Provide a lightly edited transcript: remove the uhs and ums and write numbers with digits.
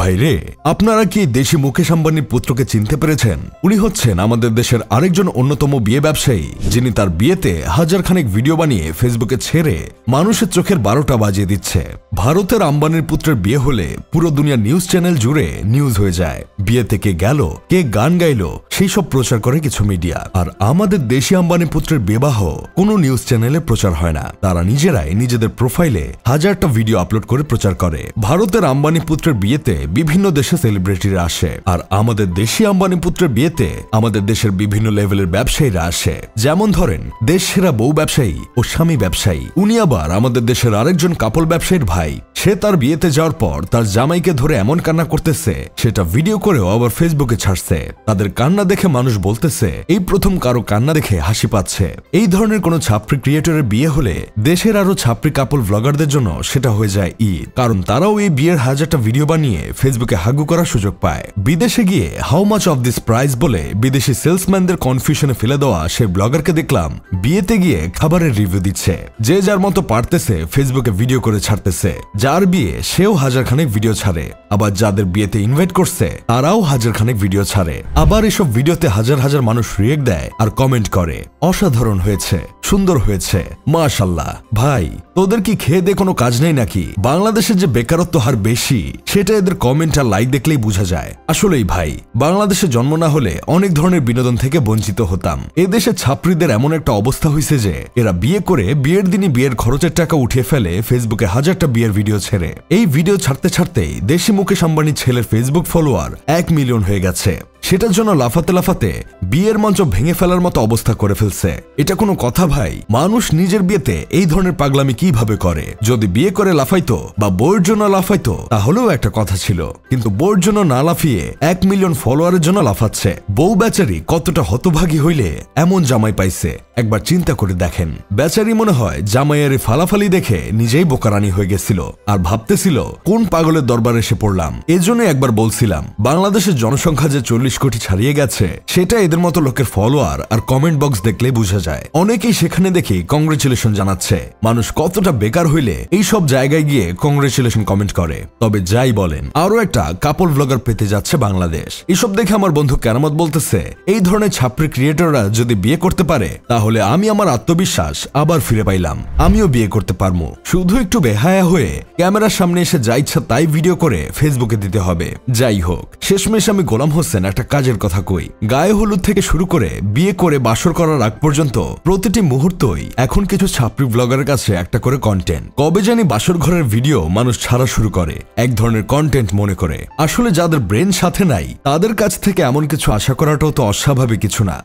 ভাইরে, আপনারা কি দেশি মুকেশ আম্বানির পুত্রকে চিনতে পেরেছেন? উনি হচ্ছেন আমাদের দেশের আরেকজন অন্যতম বিয়ে ব্যবসায়ী, যিনি তার বিয়েতে হাজারখানেক ভিডিও বানিয়ে ফেসবুকে ছেড়ে মানুষের চোখের 12টা বাজিয়ে দিচ্ছে। ভারতের আম্বানির পুত্রের বিয়ে হলে পুরো দুনিয়া নিউজ চ্যানেল জুড়ে নিউজ হয়ে যায়। বিয়েতে কে গেল, কে গান গাইলো, সেই সব প্রচার করে কিছু মিডিয়া। আর আমাদের দেশি আম্বানি পুত্রের বিবাহ কোনো নিউজ চ্যানেলে প্রচার হয় না। তারা নিজেরাই নিজেদের প্রোফাইলে হাজারটা ভিডিও আপলোড করে প্রচার করে। ভারতের আম্বানি পুত্রের বিয়েতে বিভিন্ন দেশে সেলিব্রিটিরা আসে, আর আমাদের দেশি আম্বানি পুত্রের বিয়েতে আমাদের দেশের বিভিন্ন লেভেলের ব্যবসায়ীরা আসে। যেমন ধরেন দেশ সেরা বউ ব্যবসায়ী ও স্বামী ব্যবসায়ী, উনি আবার আমাদের দেশের আরেকজন কাপল ব্যবসায়ীর ভাই। সে তার বিয়েতে যাওয়ার পর তার জামাইকে ধরে এমন কান্না করতেছে, সেটা ভিডিও করেও আবার ফেসবুকে ছাড়ছে। তাদের কান্না দেখে মানুষ বলতেছে এই প্রথম কারো কান্না দেখে হাসি পাচ্ছে। এই ধরনের কোনো ছাপরি ক্রিয়েটরের বিয়ে হলে দেশের আরো ছাপরি কাপল ব্লগারদের জন্য সেটা হয়ে যায় ঈদ, কারণ তারাও এই বিয়ের হাজারটা ভিডিও বানিয়ে ফেসবুকে হাগু করার সুযোগ পায়। বিদেশে গিয়ে how much of this price বলে বিদেশি সেলসম্যানদের কনফিউশনে ফেলে দেওয়া সে ব্লগারকে দেখলাম বিয়েতে গিয়ে খাবারের রিভিউ দিচ্ছে। যে যার মতো পারতেছে ফেসবুকে ভিডিও করে ছাড়তেছে। যার বিয়ে সেও হাজারখানেক ভিডিও ছাড়ে, আবার যাদের বিয়েতে ইনভাইট করছে তারাও হাজারখানেক ভিডিও ছাড়ে। আবার এসব ভিডিওতে হাজার হাজার মানুষ রিয়েক্ট দেয় আর কমেন্ট করে অসাধারণ হয়েছে, সুন্দর হয়েছে, মাশাআল্লাহ। ভাই, তোদের কি খেয়ে দিয়ে কোনো কাজ নেই নাকি? বাংলাদেশের যে বেকারত্ব হার বেশি সেটা এদের কমেন্ট আর লাইক দেখলেই বোঝা যায়। আসলেই ভাই, বাংলাদেশে জন্ম না হলে অনেক ধরনের বিনোদন থেকে বঞ্চিত হতাম। এদেশে ছাত্রীদের এমন একটা অবস্থা হয়েছে যে এরা বিয়ে করে বিয়ের দিনই বিয়ের খরচের টাকা উঠিয়ে ফেলে ফেসবুকে হাজারটা বিয়ের ভিডিও ছেড়ে। এই ভিডিও ছাড়তে ছাড়তেই দেশি মুকেশ আম্বানির ছেলের ফেসবুক ফলোয়ার 1 মিলিয়ন হয়ে গেছে। সেটার জন্য লাফাতে লাফাতে বিয়ের মঞ্চ ভেঙে ফেলার মতো অবস্থা করে ফেলছে। এটা কোনো কথা ভাই? মানুষ নিজের বিয়েতে এই ধরনের পাগলামি কিভাবে করে? যদি বিয়ে করে লাফাইতো বা বউয়ের জন্য লাফাইতো তাহলেও একটা কথা ছিল, কিন্তু বউয়ের জন্য না লাফিয়ে 1 মিলিয়ন ফলোয়ারের জন্য লাফাচ্ছে। বউ বেচারি কতটা হতভাগী হইলে এমন জামাই পাইছে একবার চিন্তা করে দেখেন। বেচারি মনে হয় জামাইয়ের ফালাফালি দেখে নিজেই বোকারানি হয়ে গেছিল আর ভাবতেছিল কোন পাগলের দরবারে এসে পড়লাম। এজন্য একবার বলছিলাম বাংলাদেশের জনসংখ্যা যে 40 কোটি ছাড়িয়ে গেছে সেটা এদের মতো লোকের ফলোয়ার আর কমেন্ট বক্স দেখলে বোঝা যায়। অনেকেই সেখানে দেখে কংগ্রেচুলেশন জানাচ্ছে। মানুষ কতটা বেকার হইলে এই সব জায়গায় গিয়ে কংগ্রেচুলেশন কমেন্ট করে। তবে যাই বলেন, আরো একটা কাপল ব্লগার পেতে যাচ্ছে বাংলাদেশ। এসব দেখে আমার বন্ধু কেরামত বলতেছে এই ধরনের ছাপরি ক্রিয়েটররা যদি বিয়ে করতে পারে তাহলে আমি আমার আত্মবিশ্বাস আবার ফিরে পাইলাম। আমিও বিয়ে করতে পারবো। শুধু একটু বেহায়া হয়ে ক্যামেরার সামনে এসে যা ইচ্ছা তাই ভিডিও করে ফেসবুকে দিতে হবে। যাই হোক, শেষমেশ আমি গোলাম হোসেন একটা কাজের কথা কই। গায়ে হলুদ থেকে শুরু করে বিয়ে করে বাসর করার আগ পর্যন্ত প্রতিটি মুহূর্তই এখন কিছু ছাপরি ব্লগারের কাছে একটা করে কন্টেন্ট। কবে জানি বাসর ঘরের ভিডিও মানুষ ছাড়া শুরু করে এক ধরনের কন্টেন্ট মনে করে। আসলে যাদের ব্রেন সাথে নাই তাদের কাছ থেকে এমন কিছু আশা করাটাও তো অস্বাভাবিক কিছু না।